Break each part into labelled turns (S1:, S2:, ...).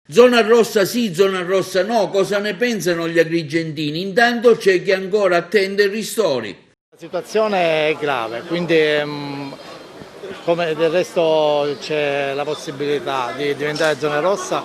S1: Zona rossa sì, zona rossa no, cosa ne pensano gli agrigentini? Intanto c'è chi ancora attende i ristori.
S2: La situazione è grave, quindi come del resto c'è la possibilità di diventare zona rossa,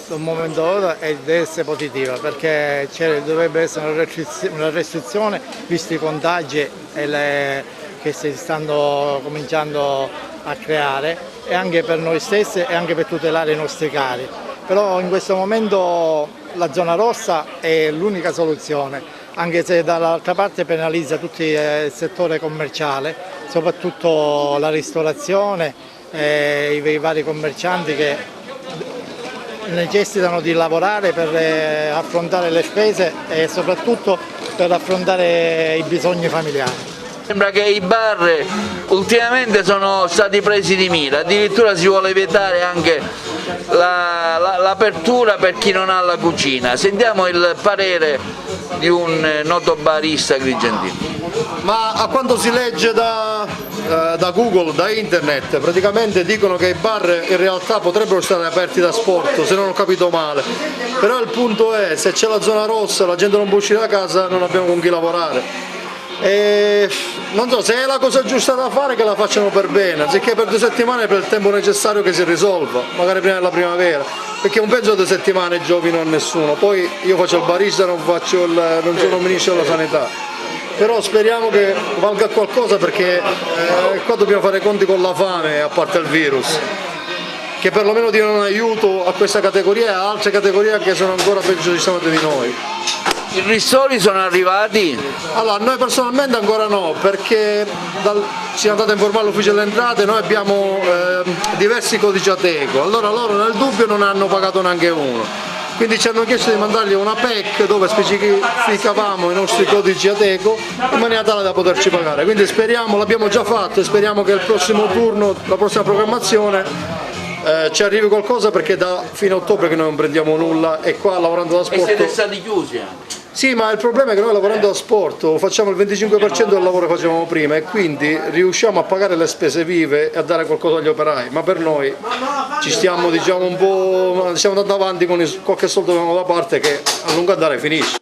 S2: sul momento ora deve essere positiva perché dovrebbe essere una restrizione visti i contagi che si stanno cominciando a creare e anche per noi stessi e anche per tutelare i nostri cari. Però in questo momento la zona rossa è l'unica soluzione, anche se dall'altra parte penalizza tutto il settore commerciale, soprattutto la ristorazione e i vari commercianti che necessitano di lavorare per affrontare le spese e soprattutto per affrontare i bisogni familiari.
S1: Sembra che i bar ultimamente sono stati presi di mira, addirittura si vuole vietare anche l'apertura per chi non ha la cucina. Sentiamo il parere di un noto barista agrigentino.
S3: Ma a quanto si legge da Google, da internet, praticamente dicono che i bar in realtà potrebbero stare aperti da sport, se non ho capito male. Però il punto è, se c'è la zona rossa, la gente non può uscire da casa, non abbiamo con chi lavorare. E non so, se è la cosa giusta da fare che la facciano per bene, anziché per 2 settimane per il tempo necessario che si risolva, magari prima della primavera, perché non penso 2 settimane giovino a nessuno. Poi io faccio il barista, non sono ministro della sanità, però speriamo che valga qualcosa perché qua dobbiamo fare i conti con la fame, a parte il virus, che perlomeno dia un aiuto a questa categoria e a altre categorie che sono ancora peggio di noi.
S1: I ristori sono arrivati?
S3: Allora, noi personalmente ancora no, perché siamo andati a informare l'ufficio delle entrate, noi abbiamo diversi codici Ateco, allora loro nel dubbio non hanno pagato neanche uno, quindi ci hanno chiesto di mandargli una PEC dove specificavamo i nostri codici Ateco in maniera tale da poterci pagare, quindi speriamo, l'abbiamo già fatto e speriamo che il prossimo turno, la prossima programmazione ci arrivi qualcosa, perché da fine ottobre che noi non prendiamo nulla e qua lavorando da sport...
S1: E siete stati chiusi anche?
S3: Sì, ma il problema è che noi lavorando da sport facciamo il 25% del lavoro che facevamo prima e quindi riusciamo a pagare le spese vive e a dare qualcosa agli operai, ma per noi ci stiamo, diciamo, un po', stiamo andando avanti con qualche soldo che abbiamo da parte che a lungo andare finisce.